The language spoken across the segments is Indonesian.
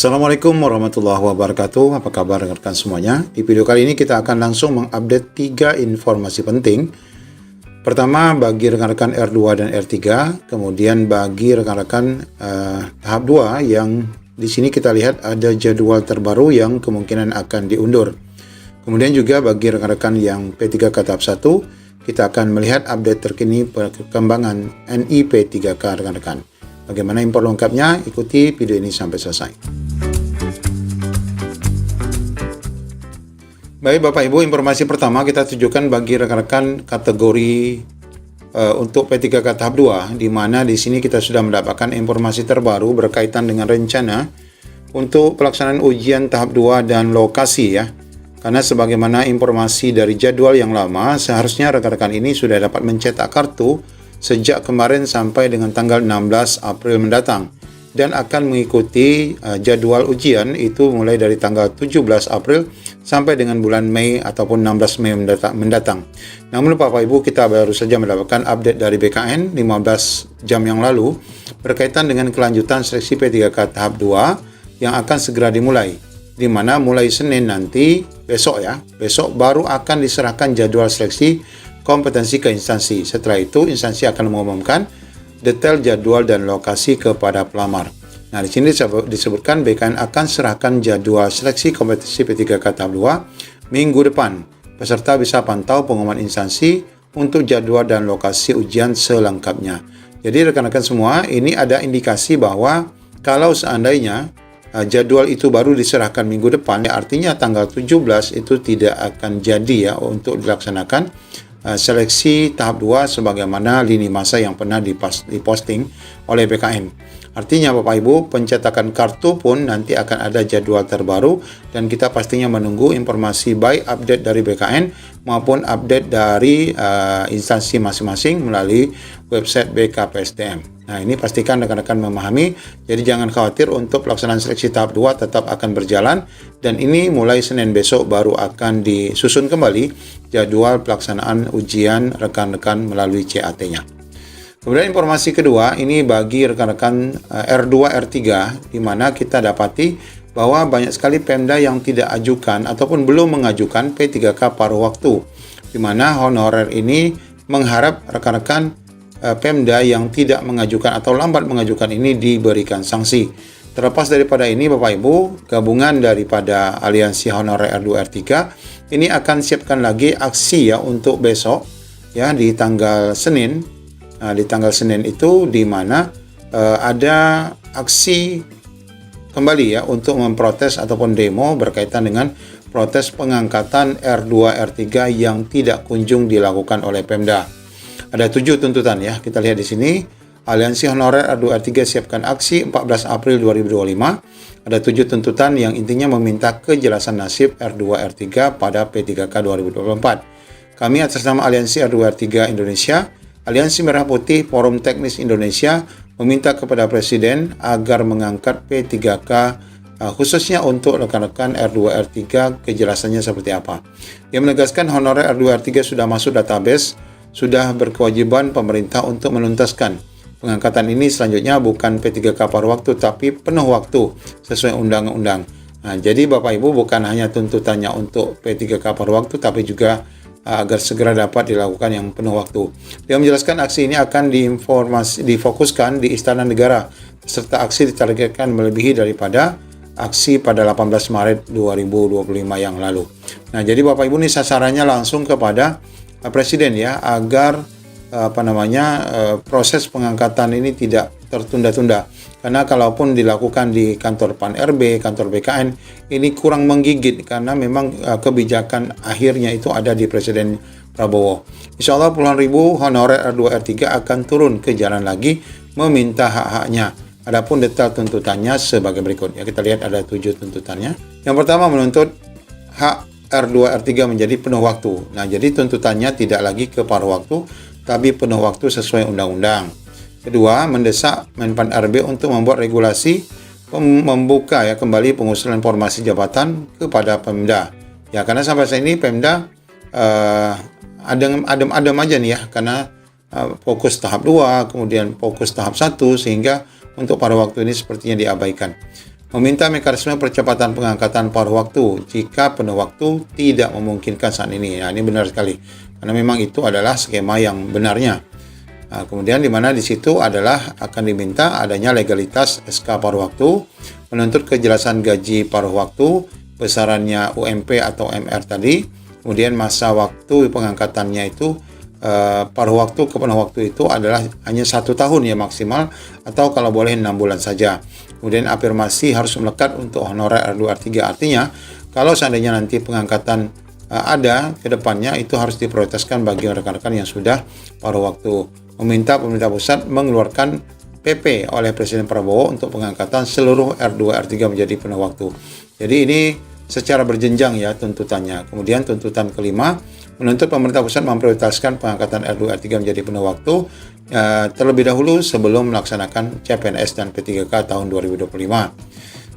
Assalamualaikum warahmatullahi wabarakatuh. Apa kabar rekan-rekan semuanya? Di video kali ini kita akan langsung mengupdate 3 informasi penting. Pertama, bagi rekan-rekan R2 dan R3, kemudian bagi rekan-rekan tahap 2 yang di sini kita lihat ada jadwal terbaru yang kemungkinan akan diundur. Kemudian juga bagi rekan-rekan yang P3K tahap 1, kita akan melihat update terkini perkembangan NI P3K rekan-rekan. Bagaimana info lengkapnya? Ikuti video ini sampai selesai. Baik Bapak Ibu, informasi pertama kita tujukan bagi rekan-rekan kategori untuk P3K tahap 2, di mana di sini kita sudah mendapatkan informasi terbaru berkaitan dengan rencana untuk pelaksanaan ujian tahap 2 dan lokasi ya. Karena sebagaimana informasi dari jadwal yang lama, seharusnya rekan-rekan ini sudah dapat mencetak kartu sejak kemarin sampai dengan tanggal 16 April mendatang dan akan mengikuti jadwal ujian itu mulai dari tanggal 17 April sampai dengan bulan Mei ataupun 16 Mei mendatang. Namun Bapak Ibu, kita baru saja mendapatkan update dari BKN 15 jam yang lalu berkaitan dengan kelanjutan seleksi P3K tahap 2 yang akan segera dimulai, di mana mulai Senin nanti besok baru akan diserahkan jadwal seleksi kompetensi ke instansi. Setelah itu instansi akan mengumumkan detail jadwal dan lokasi kepada pelamar. Nah, di sini disebutkan BKN akan serahkan jadwal seleksi kompetensi P3K tahap 2 minggu depan. Peserta bisa pantau pengumuman instansi untuk jadwal dan lokasi ujian selengkapnya. Jadi rekan-rekan semua, ini ada indikasi bahwa kalau seandainya jadwal itu baru diserahkan minggu depan, artinya tanggal 17 itu tidak akan jadi ya untuk dilaksanakan seleksi tahap 2 sebagaimana lini masa yang pernah diposting oleh BKN. Artinya Bapak Ibu, pencetakan kartu pun nanti akan ada jadwal terbaru dan kita pastinya menunggu informasi baik update dari BKN maupun update dari instansi masing-masing melalui website BKPSDM. Nah, ini pastikan rekan-rekan memahami, jadi jangan khawatir untuk pelaksanaan seleksi tahap 2 tetap akan berjalan dan ini mulai Senin besok baru akan disusun kembali jadwal pelaksanaan ujian rekan-rekan melalui CAT-nya. Kemudian informasi kedua, ini bagi rekan-rekan R2, R3, di mana kita dapati bahwa banyak sekali Pemda yang tidak ajukan ataupun belum mengajukan P3K paruh waktu, di mana honorer ini mengharap rekan-rekan Pemda yang tidak mengajukan atau lambat mengajukan ini diberikan sanksi. Terlepas daripada ini Bapak Ibu, gabungan daripada Aliansi Honorer R2 R3 ini akan siapkan lagi aksi ya untuk besok ya di tanggal Senin. Nah, di tanggal Senin itu di mana ada aksi kembali ya untuk memprotes ataupun demo berkaitan dengan protes pengangkatan R2 R3 yang tidak kunjung dilakukan oleh Pemda. Ada 7 tuntutan ya, kita lihat di sini. Aliansi Honorer R2 R3 siapkan aksi 14 April 2025. Ada 7 tuntutan yang intinya meminta kejelasan nasib R2 R3 pada P3K 2024. Kami atas nama Aliansi R2 R3 Indonesia, Aliansi Merah Putih Forum Teknis Indonesia meminta kepada Presiden agar mengangkat P3K khususnya untuk rekan-rekan R2 R3 kejelasannya seperti apa. Dia menegaskan honorer R2 R3 sudah masuk database, sudah berkewajiban pemerintah untuk menuntaskan. Pengangkatan ini selanjutnya bukan P3K paruh waktu, tapi penuh waktu sesuai undang-undang. Nah, jadi Bapak Ibu bukan hanya tuntutannya untuk P3K paruh waktu, tapi juga agar segera dapat dilakukan yang penuh waktu. Dia menjelaskan aksi ini akan difokuskan di Istana Negara, serta aksi ditargetkan melebihi daripada aksi pada 18 Maret 2025 yang lalu. Nah, jadi Bapak Ibu ini sasarannya langsung kepada Presiden ya, agar proses pengangkatan ini tidak tertunda-tunda. Karena kalaupun dilakukan di kantor PAN RB, kantor BKN, ini kurang menggigit karena memang kebijakan akhirnya itu ada di Presiden Prabowo. Insya Allah puluhan ribu honorer R2 R3 akan turun ke jalan lagi meminta hak-haknya. Adapun detail tuntutannya sebagai berikut. Ya, kita lihat ada 7 tuntutannya. Yang pertama menuntut hak R2 R3 menjadi penuh waktu. Nah, jadi tuntutannya tidak lagi ke paruh waktu, tapi penuh waktu sesuai undang-undang. Kedua, mendesak Menpan RB untuk membuat regulasi membuka ya kembali pengusulan formasi jabatan kepada Pemda. Ya, karena sampai saat ini Pemda adem-adem aja nih ya, karena fokus tahap 2, kemudian fokus tahap 1, sehingga untuk paruh waktu ini sepertinya diabaikan. meminta mekanisme percepatan pengangkatan paruh waktu jika penuh waktu tidak memungkinkan saat ini. Nah, ini benar sekali, karena memang itu adalah skema yang benarnya. Nah, kemudian di mana di situ adalah akan diminta adanya legalitas SK paruh waktu, menuntut kejelasan gaji paruh waktu, besarannya UMP atau MR tadi, kemudian masa waktu pengangkatannya itu paruh waktu ke penuh waktu itu adalah hanya 1 tahun ya maksimal, atau kalau boleh 6 bulan saja. Kemudian afirmasi harus melekat untuk honorer R2 R3, artinya kalau seandainya nanti pengangkatan ada ke depannya, itu harus diprioritaskan bagi rekan-rekan yang sudah paruh waktu. Meminta pemerintah pusat mengeluarkan PP oleh Presiden Prabowo untuk pengangkatan seluruh R2 R3 menjadi penuh waktu. Jadi ini secara berjenjang ya tuntutannya. Kemudian tuntutan kelima, menuntut pemerintah pusat memprioritaskan pengangkatan R2 R3 menjadi penuh waktu terlebih dahulu sebelum melaksanakan CPNS dan P3K tahun 2025.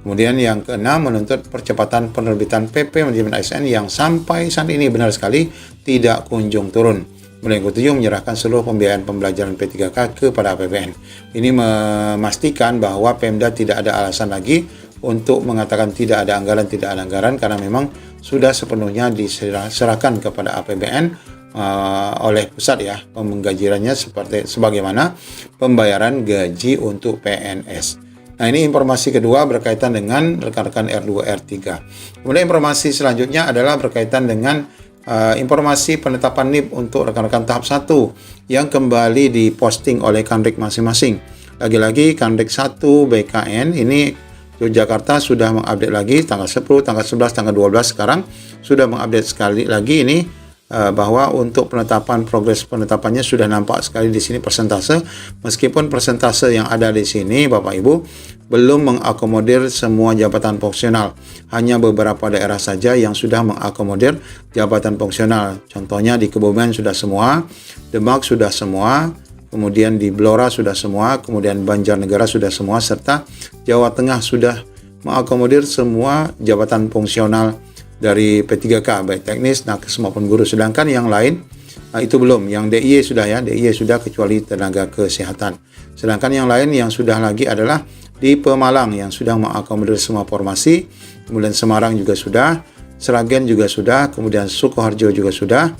Kemudian yang keenam, menuntut percepatan penerbitan PP manajemen ASN yang sampai saat ini benar sekali tidak kunjung turun. Kemudian yang ketujuh, menyerahkan seluruh pembiayaan pembelajaran P3K kepada APBN. Ini memastikan bahwa Pemda tidak ada alasan lagi untuk mengatakan tidak ada anggaran, karena memang sudah sepenuhnya diserahkan kepada APBN oleh pusat ya, penggajirannya sebagaimana pembayaran gaji untuk PNS. Nah, ini informasi kedua berkaitan dengan rekan-rekan R2 R3. Kemudian informasi selanjutnya adalah berkaitan dengan informasi penetapan NIP untuk rekan-rekan tahap 1 yang kembali diposting oleh Kandik masing-masing. Lagi-lagi Kandik 1 BKN ini Yogyakarta sudah mengupdate lagi tanggal 10, tanggal 11, tanggal 12 sekarang sudah mengupdate sekali lagi ini bahwa untuk progres penetapannya sudah nampak sekali di sini persentase. Meskipun persentase yang ada di sini Bapak Ibu belum mengakomodir semua jabatan fungsional. Hanya beberapa daerah saja yang sudah mengakomodir jabatan fungsional. Contohnya di Kebumen sudah semua, Demak sudah semua, kemudian di Blora sudah semua, kemudian Banjarnegara sudah semua, serta Jawa Tengah sudah mengakomodir semua jabatan fungsional dari P3K, baik teknis, nakes maupun guru. Sedangkan yang lain itu belum. Yang DIY sudah ya, DIY sudah kecuali tenaga kesehatan. Sedangkan yang lain yang sudah lagi adalah di Pemalang yang sudah mengakomodir semua formasi, kemudian Semarang juga sudah, Sragen juga sudah, kemudian Sukoharjo juga sudah,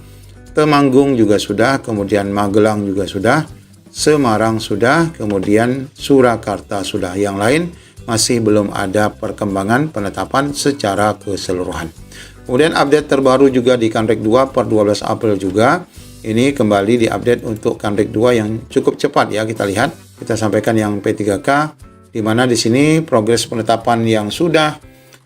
Temanggung juga sudah, kemudian Magelang juga sudah, Semarang sudah, kemudian Surakarta sudah. Yang lain masih belum ada perkembangan penetapan secara keseluruhan. Kemudian update terbaru juga di Kandik 2 per 12 April juga. Ini kembali diupdate untuk Kandik 2 yang cukup cepat ya, kita lihat. Kita sampaikan yang P3K, di mana di sini progres penetapan yang sudah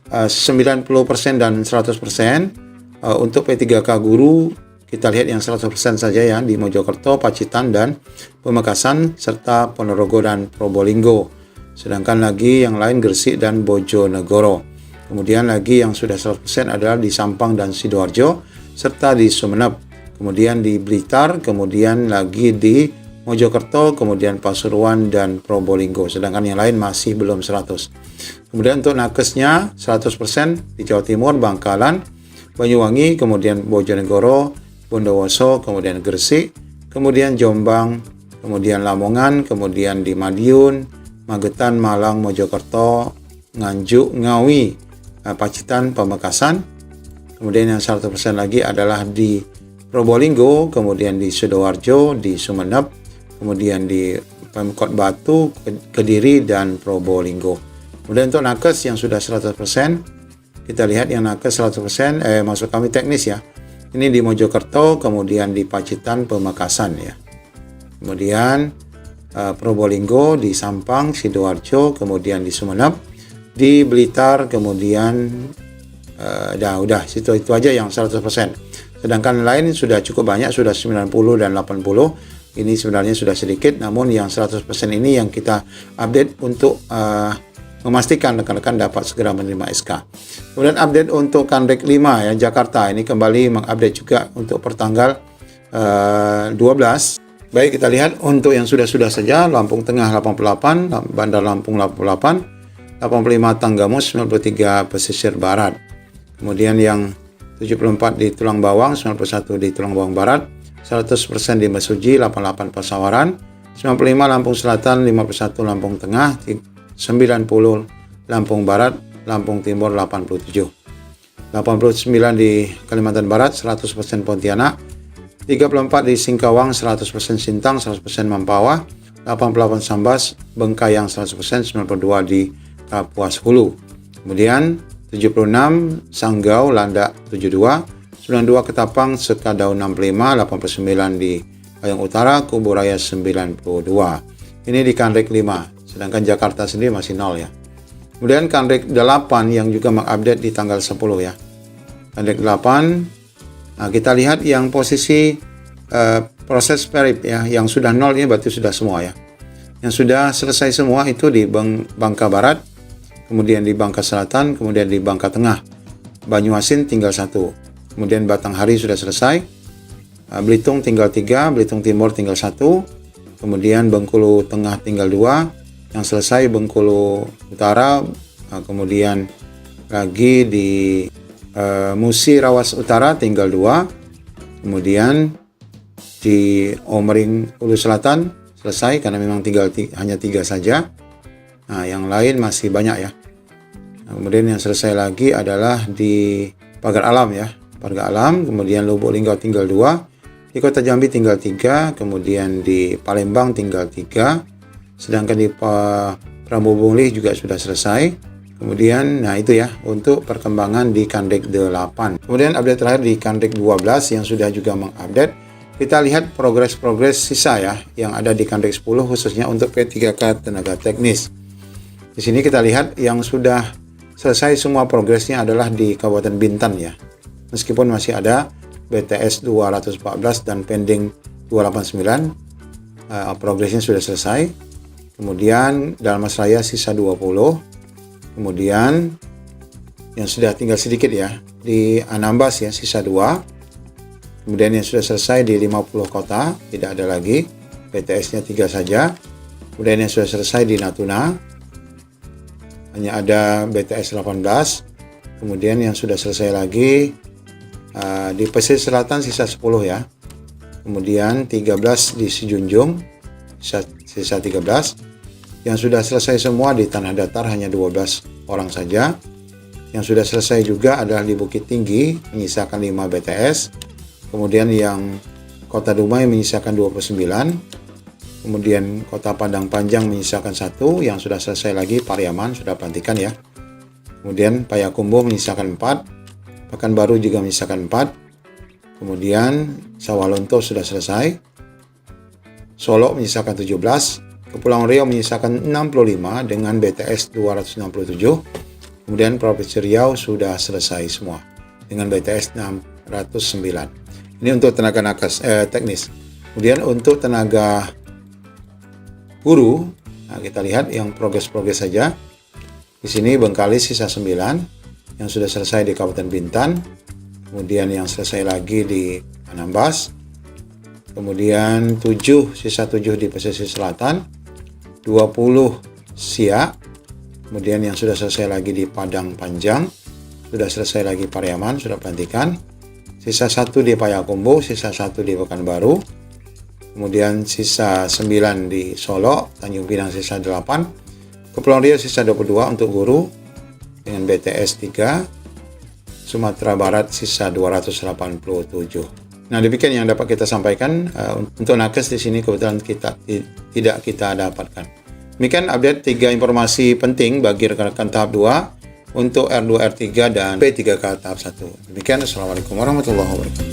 90% dan 100%. Untuk P3K guru, kita lihat yang 100% saja ya, di Mojokerto, Pacitan, dan Pamekasan, serta Ponorogo dan Probolinggo. Sedangkan lagi yang lain Gresik dan Bojonegoro. Kemudian lagi yang sudah 100% adalah di Sampang dan Sidoarjo, serta di Sumeneb. Kemudian di Blitar, kemudian lagi di Mojokerto, kemudian Pasuruan dan Probolinggo. Sedangkan yang lain masih belum 100. Kemudian untuk nakesnya 100% di Jawa Timur, Bangkalan, Banyuwangi, kemudian Bojonegoro, Bondowoso, kemudian Gresik, kemudian Jombang, kemudian Lamongan, kemudian di Madiun, Magetan, Malang, Mojokerto, Nganjuk, Ngawi, Pacitan, Pamekasan. Kemudian yang 100% lagi adalah di Probolinggo, kemudian di Sidoarjo, di Sumeneb, kemudian di Pemkot Batu, Kediri, dan Probolinggo. Kemudian untuk nakes yang sudah 100%, kita lihat yang nakes 100%, maksud kami teknis ya. Ini di Mojokerto, kemudian di Pacitan, Pamekasan ya. Kemudian Probolinggo, di Sampang, Sidoarjo, kemudian di Sumeneb, di Blitar, kemudian udah itu aja yang 100%. Sedangkan lain sudah cukup banyak, sudah 90 dan 80. Ini sebenarnya sudah sedikit, namun yang 100% ini yang kita update untuk memastikan rekan-rekan dapat segera menerima SK. Kemudian update untuk Kandik 5 ya, Jakarta. Ini kembali mengupdate juga untuk pertanggal 12. Baik, kita lihat untuk yang sudah saja, Lampung Tengah 88, Bandar Lampung 88, 85 Tanggamus, 93 Pesisir Barat. Kemudian yang 74 di Tulang Bawang, 91 di Tulang Bawang Barat, 100% di Mesuji, 88 Pasawaran, 95 Lampung Selatan, 51 Lampung Tengah, 98 Lampung Barat, Lampung Timur 87. 89 di Kalimantan Barat, 100% Pontianak. 34 di Singkawang, 100% Sintang, 100% Mempawah. 88 Sambas, Bengkayang 100%, 92 di Kapuas Hulu. Kemudian 76 Sanggau, Landak 72, 92 Ketapang, Sekadau 65, 89 di Payung Utara, Kubu Raya 92. Ini di Kanrek 5, sedangkan Jakarta sendiri masih 0 ya. Kemudian Kanrek 8 yang juga mengupdate di tanggal 10 ya. Kanrek 8, nah kita lihat yang posisi proses perip ya, yang sudah 0 ini berarti sudah semua ya. Yang sudah selesai semua itu di Bangka Barat, kemudian di Bangka Selatan, kemudian di Bangka Tengah. Banyuasin tinggal 1. Kemudian Batanghari sudah selesai. Belitung tinggal 3, Belitung Timur tinggal 1. Kemudian Bengkulu Tengah tinggal 2. Yang selesai Bengkulu Utara. Kemudian lagi di Musi Rawas Utara tinggal 2. Kemudian di Omering Ulu Selatan selesai karena memang hanya 3 saja. Nah, yang lain masih banyak ya. Nah, kemudian yang selesai lagi adalah di Pagar Alam ya. Pagar Alam, kemudian Lubuk Linggau tinggal 2, di Kota Jambi tinggal 3, kemudian di Palembang tinggal 3, sedangkan di Prambubungli juga sudah selesai. Kemudian, nah itu ya untuk perkembangan di Kanrek 8. Kemudian update terakhir di Kanrek 12 yang sudah juga mengupdate. Kita lihat progres-progres sisa ya yang ada di Kanrek 10 khususnya untuk P3K tenaga teknis. Di sini kita lihat yang sudah selesai semua progresnya adalah di Kabupaten Bintan ya. Meskipun masih ada BTS 214 dan pending 289, progresnya sudah selesai. Kemudian Dalmasraya sisa 20. Kemudian yang sudah tinggal sedikit ya di Anambas ya sisa 2. Kemudian yang sudah selesai di 50 kota tidak ada lagi, BTS-nya 3 saja. Kemudian yang sudah selesai di Natuna hanya ada BTS 18. Kemudian yang sudah selesai lagi di pesisir selatan sisa 10 ya. Kemudian 13 di Sijunjung sisa 13. Yang sudah selesai semua di Tanah Datar hanya 12 orang saja. Yang sudah selesai juga adalah di Bukit Tinggi menyisakan 5 BTS. Kemudian yang Kota Dumai menyisakan 29. Kemudian Kota Padang Panjang menyisakan 1. Yang sudah selesai lagi Pariaman sudah pelantikan ya. Kemudian Payakumbuh menyisakan 4. Pekanbaru juga menyisakan 4. Kemudian Sawalunto sudah selesai. Solo menyisakan 17. Kepulauan Riau menyisakan 65 dengan BTS 267. Kemudian Provinsi Riau sudah selesai semua dengan BTS 609. Ini untuk tenaga teknis. Kemudian untuk tenaga guru, nah kita lihat yang progres-progres saja. Di sini Bengkalis sisa 9. Yang sudah selesai di Kabupaten Bintan, kemudian yang selesai lagi di Anambas, kemudian sisa 7 di pesisir selatan, 20 Siak, kemudian yang sudah selesai lagi di Padang Panjang, sudah selesai lagi Pariaman, sudah pelantikan, sisa 1 di Payakumbuh, sisa 1 di Pekanbaru, kemudian sisa 9 di Solo, Tanjung Pinang sisa 8, Kepulauan Riau sisa 22 untuk guru, dengan BTS 3, Sumatera Barat sisa 287. Nah, demikian yang dapat kita sampaikan. Untuk nakes di sini kebetulan tidak kita dapatkan. Demikian update 3 informasi penting bagi rekan-rekan tahap 2 untuk R2, R3 dan P3K tahap 1. Demikian, Assalamualaikum warahmatullahi wabarakatuh.